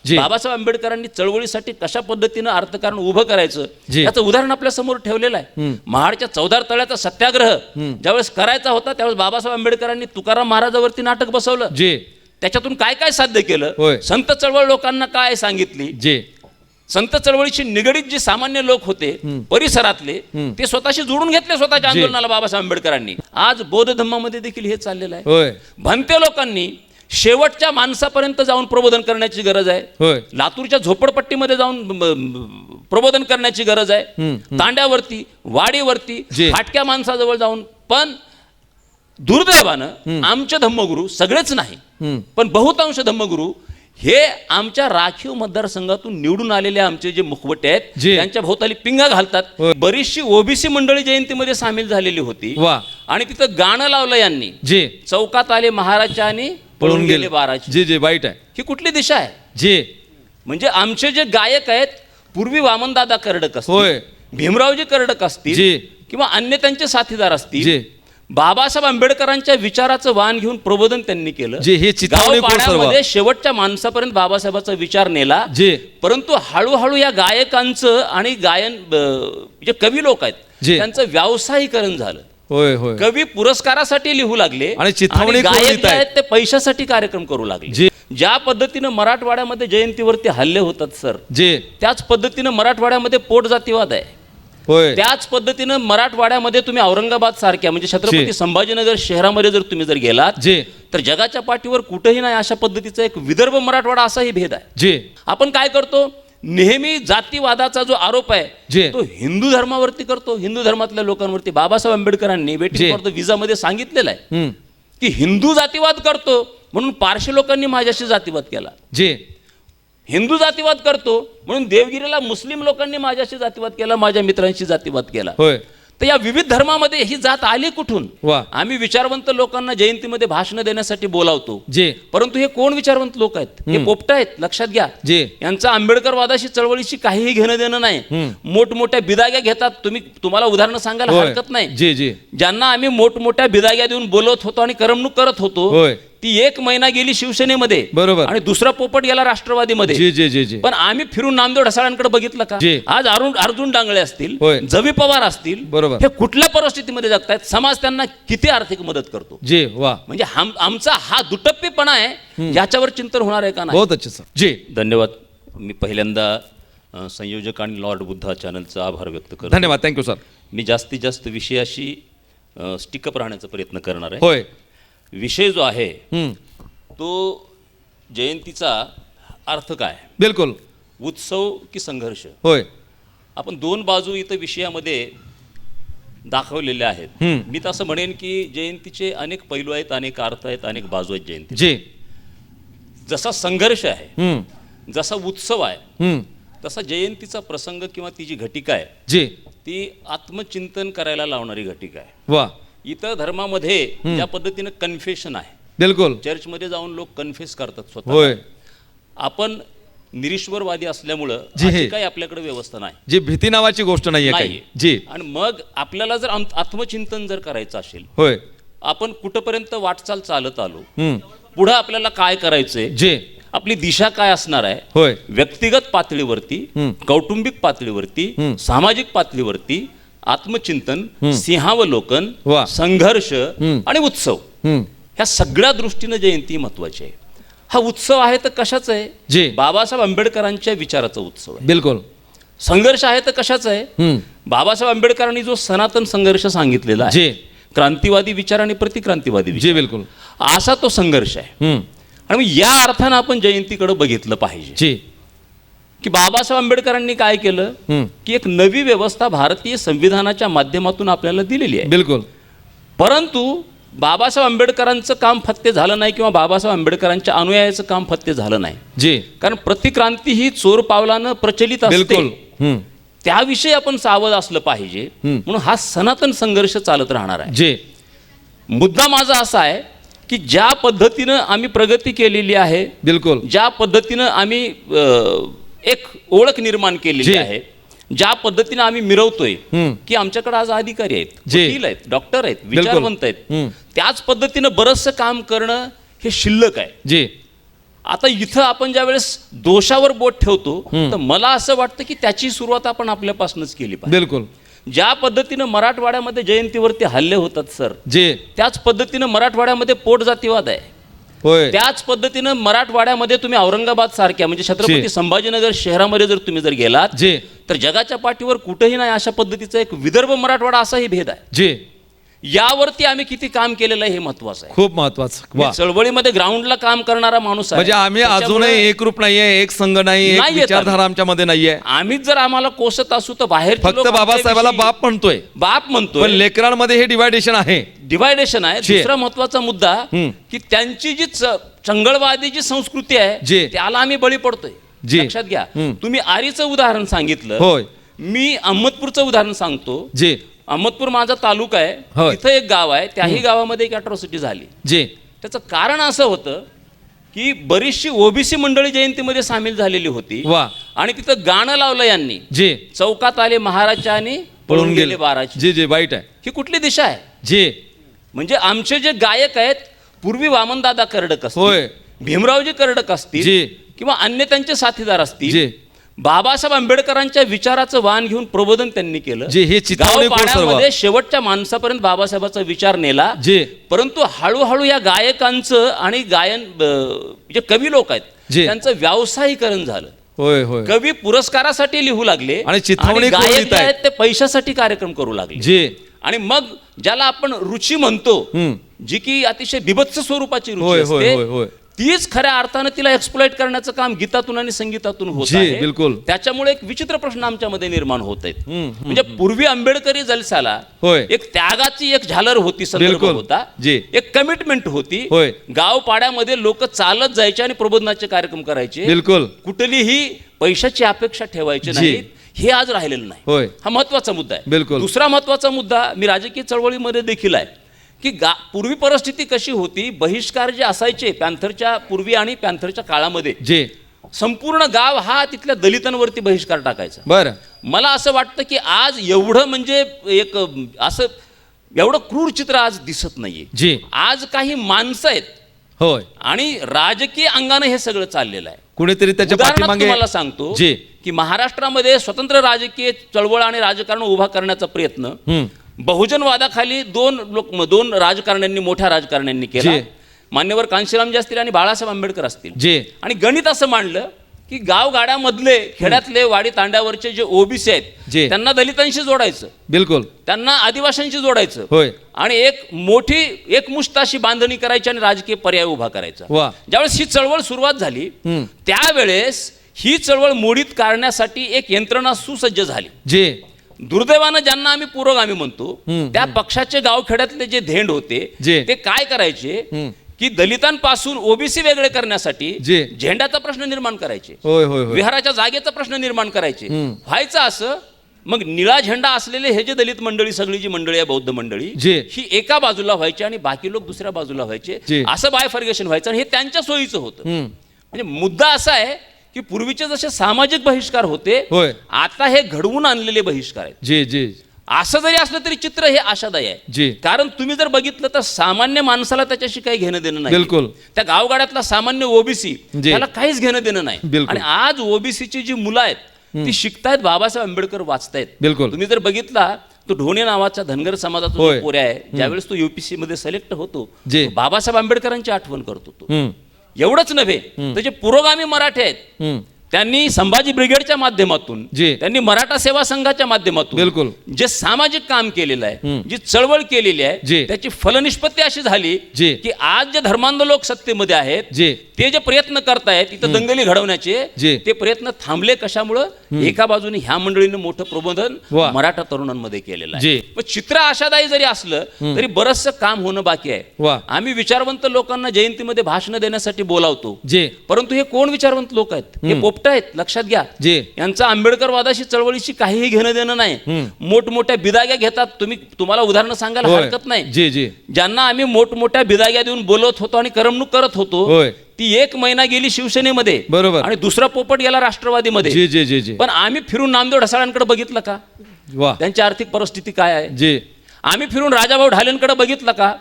बाबासाहेब आंबेडकरांनी चळवळीसाठी कशा पद्धतीनं अर्थकारण उभं करायचं याचं उदाहरण आपल्या समोर ठेवलेलं आहे. महाडच्या 14 तळ्याचा सत्याग्रह ज्यावेळेस करायचा होता त्यावेळेस बाबासाहेब आंबेडकरांनी तुकाराम महाराजावरती नाटक बसवलं. त्याच्यातून काय काय साध्य केलं, संत चळवळ लोकांना काय सांगितली, संत चळवळीशी निगडीत जे सामान्य लोक होते परिसरातले ते स्वतःशी जोडून घेतले स्वतःच्या आंदोलनाला बाबासाहेब आंबेडकरांनी. आज बौद्ध धम्मामध्ये देखील हे चाललेलं आहे. भंते लोकांनी शेवटच्या माणसापर्यंत जाऊन प्रबोधन करण्याची गरज आहे. लातूरच्या झोपडपट्टीमध्ये जाऊन प्रबोधन करण्याची गरज आहे. तांड्यावरती, वाडीवरती, फाटक्या माणसाजवळ जाऊन. पण दुर्दैवानं आमचे धम्मगुरू, सगळेच नाही पण बहुतांश धम्मगुरू हे आमच्या राखीव मतदारसंघातून निवडून आलेले आमचे जे मुखवटे आहेत त्यांच्या भोवताली पिंगा घालतात. बरीचशी ओबीसी मंडळी जयंतीमध्ये सामील झालेली होती आणि तिथं गाणं लावलं यांनी, चौकात आले महाराजच्या आणि पळून गेले बाराचे. जे वाईट आहे. ही कुठली दिशा आहे? म्हणजे आमचे जे गायक आहेत, पूर्वी वामनदादा कर्डक असतील, भीमरावजी कर्डक असतील किंवा अन्य त्यांचे साथीदार असतील, बाबासाहेब आंबेडकरांच्या विचाराचं वाण घेऊन प्रबोधन त्यांनी केलं. गावपाड्यामध्ये शेवटच्या माणसापर्यंत बाबासाहेबांचा विचार नेला. परंतु हळूहळू या गायकांचं आणि गायन जे कवी लोक आहेत त्यांचं व्यावसायिकरण झालं. कवी पुरस्कारासाठी लिहू लागले आणि गायक आहेत ते पैशासाठी कार्यक्रम करू लागले. ज्या पद्धतीनं मराठवाड्यामध्ये जयंतीवरती हल्ले होतात सर, त्याच पद्धतीनं मराठवाड्यामध्ये पोट जातीवाद आहे. त्याच पद्धतीनं मराठवाड्यामध्ये तुम्ही औरंगाबाद सारख्या म्हणजे छत्रपती संभाजीनगर शहरामध्ये जर तुम्ही गेलात तर जगाच्या पाठीवर कुठेही नाही अशा पद्धतीचा एक विदर्भ मराठवाडा असाही भेद आहे. आपण काय करतो, नेहमी जातीवादाचा जो आरोप आहे तो हिंदू धर्मावरती करतो, हिंदू धर्मातल्या लोकांवरती. बाबासाहेब आंबेडकरांनी वेटिंग फॉर द विजामध्ये सांगितलेलं आहे की हिंदू जातीवाद करतो म्हणून पारशी लोकांनी माझ्याशी जातीवाद केला. हिंदू जातीवाद करतो म्हणून देवगिरीला मुस्लिम लोकांनी माझ्याशी जातीवाद केला, माझ्या मित्रांशी जातीवाद केला. तर या विविध धर्मामध्ये ही जात आली कुठून? आम्ही विचारवंत लोकांना जयंतीमध्ये भाषण देण्यासाठी बोलावतो, परंतु हे कोण विचारवंत लोक आहेत? हे पोपट आहेत, लक्षात घ्या. यांचं आंबेडकरवादाशी चळवळीशी काहीही घेणं देणं नाही. मोठमोठ्या बिदाग्या घेतात. तुम्हाला उदाहरणं सांगायला हरकत नाही. ज्यांना आम्ही मोठमोठ्या बिदाग्या देऊन बोलत होतो आणि करमणूक करत होतो ती 1 महिना गेली शिवसेनेमध्ये, बरोबर, आणि दुसरा पोपट गेला राष्ट्रवादीमध्ये. पण आम्ही फिरून नामदेव ढसाळांकडे बघितलं का? आज अर्जुन डांगळे असतील, जवी पवार असतील, हे कुठल्या परिस्थितीमध्ये जगतायत? समाज त्यांना किती आर्थिक मदत करतो? म्हणजे आमचा हा दुटप्पीपणा आहे, याच्यावर चिंतन होणार आहे का नाही? बहुत अच्छे सर. धन्यवाद. मी पहिल्यांदा संयोजक आणि लॉर्ड बुद्धा चॅनलचा आभार व्यक्त करतो. धन्यवाद. Thank you sir. मी जास्तीत जास्त विषयाशी स्टिकअप राहण्याचा प्रयत्न करणार आहे. विषय जो आहे तो जयंतीचा अर्थ काय? बिलकुल. उत्सव की संघर्ष? आपण 2 बाजू इथं विषयामध्ये दाखवलेल्या आहेत. मी तर असं म्हणेन की जयंतीचे अनेक पैलू आहेत, अनेक अर्थ आहेत, अनेक बाजू आहेत जयंती. जसा संघर्ष आहे, जसा उत्सव आहे, तसा जयंतीचा प्रसंग किंवा ती जी घटिका आहे ती आत्मचिंतन करायला लावणारी घटिका आहे. इतर धर्मामध्ये ज्या पद्धतीनं कन्फेशन आहे, बिलकुल, चर्चमध्ये जाऊन लोक कन्फेस करतात स्वतः. आपण निरीश्वरवादी असल्यामुळं काही आपल्याकडे व्यवस्था नाही. जी भीती नावाची गोष्ट नाहीये. आणि मग आपल्याला जर आत्मचिंतन जर करायचं असेल, आपण कुठपर्यंत वाटचाल चालत आलो, पुढे आपल्याला काय करायचंय, आपली दिशा काय असणार आहे, व्यक्तिगत पातळीवरती, कौटुंबिक पातळीवरती, सामाजिक पातळीवरती आत्मचिंतन, सिंहावलोकन, संघर्ष आणि उत्सव, ह्या सगळ्या दृष्टीने जयंती महत्वाची आहे. हा उत्सव आहे तर कशाचा आहे? बाबासाहेब आंबेडकरांच्या विचाराचा उत्सव आहे. बिलकुल. संघर्ष आहे तर कशाचा आहे? बाबासाहेब आंबेडकरांनी जो सनातन संघर्ष सांगितलेला आहे, क्रांतिवादी विचार आणि प्रतिक्रांतिवादी विचार, बिलकुल, असा तो संघर्ष आहे. आणि या अर्थानं आपण जयंतीकडे बघितलं पाहिजे की बाबासाहेब आंबेडकरांनी काय केलं की एक नवी व्यवस्था भारतीय संविधानाच्या माध्यमातून आपल्याला दिलेली आहे. बिलकुल. परंतु बाबासाहेब आंबेडकरांचं काम फत्ते झालं नाही किंवा बाबासाहेब आंबेडकरांच्या अनुयायाचं काम फत्ते झालं नाही. कारण प्रतिक्रांती ही चोर पावलानं प्रचलित असते, त्याविषयी आपण सावध असलं पाहिजे. म्हणून हा सनातन संघर्ष चालत राहणार आहे. मुद्दा माझा असा आहे की ज्या पद्धतीनं आम्ही प्रगती केलेली आहे, बिलकुल, ज्या पद्धतीनं आम्ही एक ओळख निर्माण केलेली आहे, ज्या पद्धतीने आम्ही मिरवतोय की आमच्याकडे आज अधिकारी आहेत, वकील आहेत, डॉक्टर आहेत, विचारवंत आहेत, त्याच पद्धतीनं बरचसं काम करणं हे शिल्लक आहे. आता इथं आपण ज्या वेळेस दोषावर बोट ठेवतो तर मला असं वाटतं की त्याची सुरुवात आपण आपल्यापासूनच केली पाहिजे. बिलकुल. ज्या पद्धतीनं मराठवाड्यामध्ये जयंतीवरती हल्ले होतात सर, जे त्याच पद्धतीनं मराठवाड्यामध्ये पोट जातीवाद आहे. होय. त्याच पद्धतीनं मराठवाड्यामध्ये तुम्ही औरंगाबाद सारख्या म्हणजे छत्रपती संभाजीनगर शहरामध्ये जर तुम्ही जर गेलात जे तर जगाच्या पाठीवर कुठेही नाही अशा पद्धतीचा एक विदर्भ मराठवाडा असाही भेद आहे. जे यावरती आम्ही किती काम केलेलं आहे हे महत्वाचं आहे. खूप महत्वाचं. मी वा. चळवळीमध्ये ग्राउंडला काम करणारा माणूस आहे. म्हणजे आम्ही त्याच्यामुळे अजूनही एकरूप नाहीये, एक संघ नाही, एक नाही येत विचारधारा आमच्यामध्ये नाहीये. आम्हीच जर आम्हाला कोसत असू तर बाहेर फक्त बाबासाहेबाला बाप म्हणतोय, बाप पण म्हणतोय. लेकरांमध्ये हे डिवायडेशन आहे. डिवायडेशन आहे. जे. दुसरा महत्वाचा मुद्दा की त्यांची जी चंगळवादी जी संस्कृती आहे जे. त्याला आम्ही बळी पडतोय. जे. लक्षात घ्या. तुम्ही आरीचं उदाहरण सांगितलं. होय. मी अहमदपूरचं उदाहरण सांगतो. जे अहमदपूर माझा तालुका आहे. होय. तिथं एक गाव आहे. त्याही गावामध्ये एक अॅट्रॉसिटी झाली. जे त्याचं कारण असं होतं की बरीचशी ओबीसी मंडळी जयंतीमध्ये सामील झालेली होती. वा. आणि तिथं गाणं लावलं यांनी, जे चौकात आले महाराजच्या आणि पळून गेले बाराचे. जे जे वाईट आहे. ही कुठली दिशा आहे? जे म्हणजे आमचे जे गायक आहेत पूर्वी वामनदादा कर्डक होय. असतील, भीमरावजी कर्डक असतील जे. किंवा अन्य त्यांचे साथीदार असतील, जे बाबासाहेब आंबेडकरांच्या विचाराचं वाण घेऊन प्रबोधन त्यांनी केलं. जे हे चित्रपट गावपाड्यामध्ये शेवटच्या माणसापर्यंत बाबासाहेबाचा विचार नेला. जे परंतु हळूहळू या गायकांचं आणि गायन जे कवी लोक आहेत जे. त्यांचं व्यावसायिकरण झालं. होय होय. कवी पुरस्कारासाठी लिहू लागले आणि चिथावणी करून गायक लिहित जे आहेत. आहेत ते पैशासाठी कार्यक्रम करू लागले. जे आणि मग ज्याला आपण रुची म्हणतो, जी की अतिशय बिभत्स स्वरूपाची रुची होय होय होय असते, होय. तीच खऱ्या अर्थानं तिला एक्सप्लॉइट करण्याचं काम गीतातून आणि संगीतातून होत जी, आहे. बिलकुल. त्याच्यामुळे एक विचित्र प्रश्न आमच्यामध्ये निर्माण होत आहेत. म्हणजे पूर्वी आंबेडकरी जलसाला होय. एक त्यागाची एक झालर होती, संदर्भ बिलकुल. होता, जी. एक कमिटमेंट होती. होय. गाव पाड्यामध्ये लोक चालत जायचे आणि प्रबोधनाचे कार्यक्रम करायचे. बिलकुल. कुठलीही पैशाची अपेक्षा ठेवायची जी. नाही. हे आज राहिलेलं नाही. होय. हा महत्वाचा मुद्दा आहे. बिलकुल. दुसरा महत्वाचा मुद्दा मी राजकीय चळवळीमध्ये देखील आहे की पूर्वी परिस्थिती कशी होती, बहिष्कार जे असायचे पॅन्थरच्या पूर्वी आणि पॅन्थरच्या काळामध्ये, जे संपूर्ण गाव हा तिथल्या दलितांवरती बहिष्कार टाकायचा. बरं. मला असं वाटतं की आज एवढं म्हणजे एक असं एवढं क्रूर चित्र आज दिसत नाहीये. जी. आज काही माणसं आहेत होय. आणि राजकीय अंगाने हे सगळं चाललेलं आहे. कुणीतरी त्याच्या उदाहरणार्थ पाठीमागे तुम्हाला सांगतो जे की महाराष्ट्रामध्ये स्वतंत्र राजकीय चळवळ आणि राजकारण उभा करण्याचा प्रयत्न बहुजनवादाखाली दोन राजकारण्यांनी, मोठ्या राजकारण्यांनी केला. जे. मान्यवर कांशीरामजी असतील आणि बाळासाहेब आंबेडकर असतील. जे आणि गणित असं मांडलं की गावगाड्यामधले, खेड्यातले, वाडी तांड्यावरचे जे ओबीसी आहेत जे. त्यांना दलितांशी जोडायचं, बिलकुल. त्यांना आदिवासींशी जोडायचं. होय. आणि एक मोठी एकमुष्ट अशी बांधणी करायची आणि राजकीय पर्याय उभा करायचा. वा. ज्यावेळेस ही चळवळ सुरुवात झाली त्यावेळेस ही चळवळ मोडीत काढण्यासाठी एक यंत्रणा सुसज्ज झाली. जे दुर्दैवानं ज्यांना आम्ही पुरोगामी म्हणतो त्या पक्षाचे गावखेड्यातले जे धेंड होते जे. ते काय करायचे की दलितांपासून ओबीसी वेगळे करण्यासाठी जे. झेंड्याचा प्रश्न निर्माण करायचे, होय होय होय. विहाराच्या जागेचा प्रश्न निर्माण करायचे. व्हायचं असं, मग निळा झेंडा असलेले हे जे दलित मंडळी, सगळी जी मंडळी आहे, बौद्ध मंडळी, जे. ही एका बाजूला व्हायची आणि बाकी लोक दुसऱ्या बाजूला व्हायचे. जे. असं बायफर्गेशन व्हायचं आणि हे त्यांच्या सोयीचं होतं. म्हणजे मुद्दा असा आहे की पूर्वीचे जसे सामाजिक बहिष्कार होते, होय. आता हे घडवून आणलेले बहिष्कार आहेत. जे जे असं जरी असलं तरी चित्र हे आशादायी आहे. जी. कारण तुम्ही जर बघितलं तर सामान्य माणसाला त्याच्याशी काही घेणं देणं नाही. बिलकुल. त्या गावगाड्यातला सामान्य ओबीसी जी. त्याला काहीच घेणं देणं नाही. बिलकुल. आणि आज ओबीसीची जी मुलं आहेत ती शिकतायत, बाबासाहेब आंबेडकर वाचतायत. बिलकुल. तुम्ही जर बघितला तो ढोणे नावाचा धनगर समाजाचा जो होय. पोऱ्या आहे, ज्यावेळेस तो युपीसी मध्ये सिलेक्ट होतो, जी. तो बाबासाहेब आंबेडकरांची आठवण करतो. तो एवढंच नव्हे तर जे पुरोगामी मराठे आहेत त्यांनी संभाजी ब्रिगेडच्या माध्यमातून, जी. त्यांनी मराठा सेवा संघाच्या माध्यमातून बिलकुल. जे सामाजिक काम केलेलं आहे, जी चळवळ केलेली आहे, जी. त्याची फलनिष्पत्ती अशी झाली जी. की आज जे धर्मांध लोक सत्तेमध्ये आहेत जी. ते जे प्रयत्न करतायत इथं दंगली घडवण्याचे, जी. ते प्रयत्न थांबले. कशामुळं? एका बाजूने ह्या मंडळीनं मोठं प्रबोधन वा. मराठा तरुणांमध्ये केलेलं जी. आहे. पण चित्र आशादायी जरी असलं तरी बरचसं काम होणं बाकी आहे. वा. आम्ही विचारवंत लोकांना जयंतीमध्ये भाषण देण्यासाठी बोलावतो, जे परंतु हे कोण विचारवंत लोक आहेत? हे पोपट आहेत, लक्षात घ्या. जे यांचा आंबेडकरवादाशी चळवळीशी काहीही घेणं देणं नाही. मोठमोठ्या बिदाग्या घेतात. तुम्हाला उदाहरणं सांगायला होय. हरकत नाही. जे जे ज्यांना आम्ही मोठमोठ्या बिदाग्या देऊन बोलत होतो आणि करमणूक करत होतो, होय. ती 1 महिना गेली शिवसेनेमध्ये, बरोबर. आणि दुसरा पोपट गेला राष्ट्रवादीमध्ये. जे जे जे जे पण आम्ही फिरून नामदेव ढसाळांकडे बघितलं का? वा. त्यांची आर्थिक परिस्थिती काय आहे? जे आम्ही फिरून राजाभाऊ ढालेंकडे बघितलं का?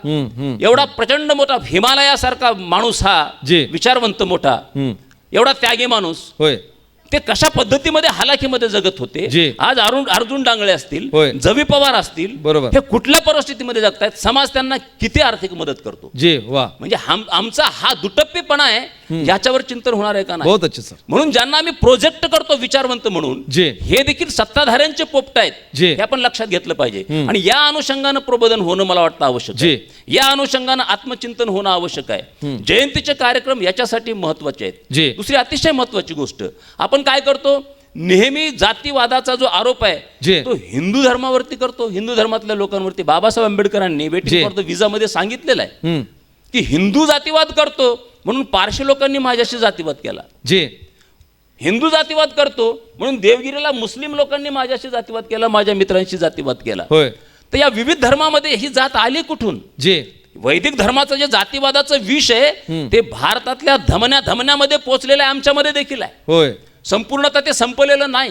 एवढा प्रचंड मोठा हिमालयासारखा माणूस हा, जी. विचारवंत मोठा, एवढा त्यागी माणूस, होय. ते कशा पद्धतीमध्ये हालाखीमध्ये जगत होते. जी. आज अर्जुन डांगळे असतील, होय. जवी पवार असतील, बरोबर. हे कुठल्या परिस्थितीमध्ये जगतायत, समाज त्यांना किती आर्थिक मदत करतो. जी. वा. म्हणजे आमचा हा दुटप्पीपणा आहे, याच्यावर चिंतन होणार आहे का नाही? बहुत अच्छे सर. म्हणून ज्यांना आम्ही प्रोजेक्ट करतो विचारवंत म्हणून, जी. हे देखील सत्ताधाऱ्यांचे पोपट आहेत, जी. हे आपण लक्षात घेतलं पाहिजे. आणि या अनुषंगानं प्रबोधन होणं मला वाटतं आवश्यक आहे. या अनुषंगानं आत्मचिंतन होणं आवश्यक आहे. जयंतीचे कार्यक्रम याच्यासाठी महत्वाचे आहेत. जी. दुसरी अतिशय महत्वाची गोष्ट, आपण काय करतो, नेहमी जातीवादाचा जो आरोप जी. आहे तो हिंदू धर्मावरती करतो, हिंदू धर्मातल्या लोकांवरती. बाबासाहेब आंबेडकरांनी वेटिंग फॉर द विजामध्ये सांगितलेलं आहे की हिंदू जातीवाद करतो म्हणून पारशी लोकांनी माझ्याशी जातीवाद केला. जी. हिंदू जातीवाद करतो म्हणून देवगिरीला मुस्लिम लोकांनी माझ्याशी जातीवाद केला, माझ्या मित्रांशी जातीवाद केला. होय. तर या विविध धर्मामध्ये ही जात आली कुठून? जी. वैदिक धर्माचं जे जातीवादाचं विष आहे ते भारतातल्या धमन्यामध्ये पोहोचलेलं आहे, आमच्यामध्ये देखील आहे. होय. संपूर्णतः ते संपलेलं नाही.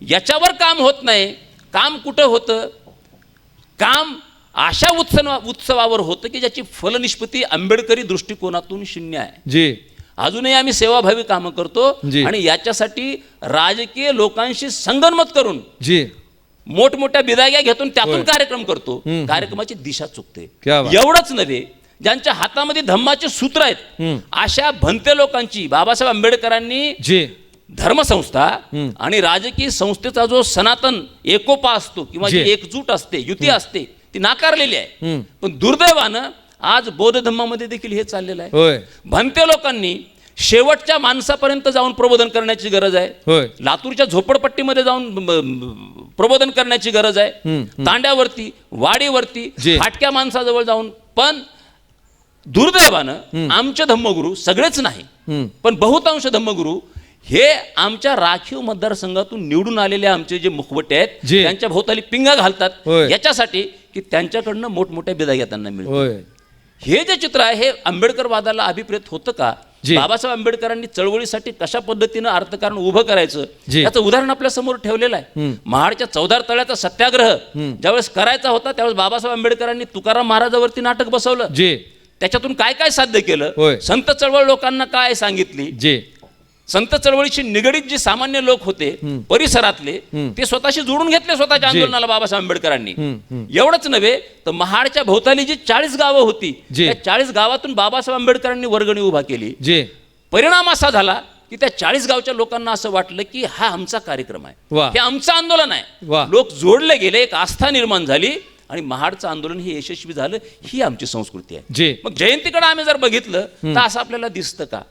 याच्यावर काम होत नाही. काम कुठं होतं? काम अशा उत्सवावर होतं की ज्याची फलनिष्पत्ती आंबेडकरी दृष्टिकोनातून शून्य आहे. जी. अजूनही आम्ही सेवाभावी कामं करतो जी. आणि याच्यासाठी राजकीय लोकांशी संगनमत करून जी. मोठमोठ्या बिदाग्या घेतून त्यातून होय. कार्यक्रम करतो. कार्यक्रमाची दिशा चुकते. क्या बात. एवढंच नव्हे, ज्यांच्या हातामध्ये धम्माचे सूत्र आहेत अशा भंते लोकांची बाबासाहेब आंबेडकरांनी जी. धर्मसंस्था आणि राजकीय संस्थेचा जो सनातन एकोपा असतो किंवा जी जी. एकजूट असते, युती असते, ती नाकारलेली आहे. पण दुर्दैवानं आज बौद्ध धम्मामध्ये देखील हे चाललेलं आहे. होय. भंते लोकांनी शेवटच्या माणसापर्यंत जाऊन प्रबोधन करण्याची गरज आहे. होय. लातूरच्या झोपडपट्टीमध्ये जाऊन प्रबोधन करण्याची गरज आहे. तांड्यावरती, वाडीवरती, जी. फाटक्या माणसाजवळ जाऊन. पण दुर्दैवानं आमचे धम्मगुरू, सगळेच नाही पण बहुतांश धम्मगुरू हे आमच्या राखीव मतदारसंघातून निवडून आलेले आमचे जे मुखवटे आहेत जी. त्यांच्या भोवताली पिंगा घालतात, होय. याच्यासाठी की त्यांच्याकडनं मोठमोठ्या बिदाग्या त्यांना मिळतात. होय. हे जे चित्र आहे हे आंबेडकरवादाला अभिप्रेत होतं का? जी. बाबासाहेब आंबेडकरांनी चळवळीसाठी कशा पद्धतीनं अर्थकारण उभं करायचं जी. याचं उदाहरण आपल्या समोर ठेवलेलं आहे. महाडच्या 14 तळ्याचा सत्याग्रह ज्यावेळेस करायचा होता त्यावेळेस बाबासाहेब आंबेडकरांनी तुकाराम महाराजावरती नाटक बसवलं. जी. त्याच्यातून काय काय साध्य केलं? होय. संत चळवळ लोकांना काय सांगितली? जी. संत चळवळीशी निगडीत जे सामान्य लोक होते परिसरातले ते स्वतःशी जोडून घेतले स्वतःच्या जी. आंदोलनाला बाबासाहेब आंबेडकरांनी. एवढंच नव्हे तर महाडच्या भोवताली जी 40 गावं होती जी. त्या 40 गावातून बाबासाहेब आंबेडकरांनी वर्गणी उभा केली. जी. परिणाम असा झाला की त्या 40 गावच्या लोकांना असं वाटलं की हा आमचा कार्यक्रम आहे, वा. हे आमचं आंदोलन आहे. वा. लोक जोडले गेले, एक आस्था निर्माण झाली आणि महाडचं आंदोलन हे यशस्वी झालं. ही आमची संस्कृती आहे. जी. मग जयंतीकडे आम्ही जर बघितलं तर असं आपल्याला दिसतं का?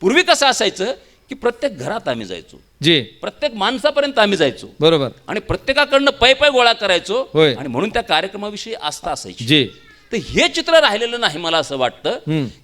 पूर्वी कसं असायचं की प्रत्येक घरात आम्ही जायचो, जी. प्रत्येक माणसापर्यंत आम्ही जायचो बरोबर. आणि प्रत्येकाकडनं पै गोळा करायचो होय. आणि म्हणून त्या कार्यक्रमाविषयी आस्था असायची. जी. तर हे चित्र राहिलेलं नाही. मला असं वाटतं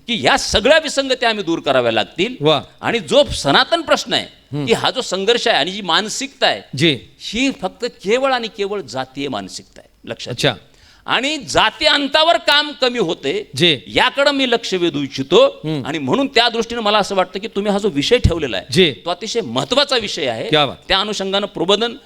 की या सगळ्या विसंगत्या आम्ही दूर कराव्या लागतील. वा. आणि जो सनातन प्रश्न आहे की हा जो संघर्ष आहे आणि जी मानसिकता आहे जी. ही फक्त केवळ आणि केवळ जातीय मानसिकता आहे, लक्षात अच्छा. घ्या. आणि जाती अंतावर काम कमी होते जी. याकडे मी लक्ष वेधू इच्छितो. आणि म्हणून त्या दृष्टीने मला असं वाटतं की तुम्ही हा जो विषय ठेवलेला जी. आहे तो अतिशय महत्वाचा विषय आहे. क्या बात. त्या अनुषंगानं प्रबोधन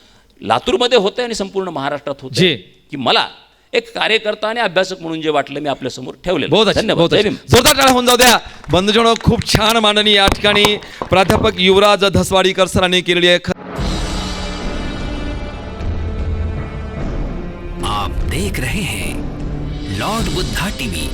लातूरमध्ये होतंय आणि संपूर्ण महाराष्ट्रात होतंय. जी. की मला एक कार्यकर्ता आणि अभ्यासक म्हणून जे वाटलं मी आपल्या समोर ठेवलेलं. बहुत अच्छा, धन्यवाद. बहुत जय अच्छा. भीम. जोरदार टाळ्या होऊन जाऊ द्या. बंधूजनो, खूप छान मांडणी या ठिकाणी प्राध्यापक युवराज धसवाडीकर सरांनी केलेली आहे. आप देख रहे हैं लॉर्ड बुद्धा टीवी.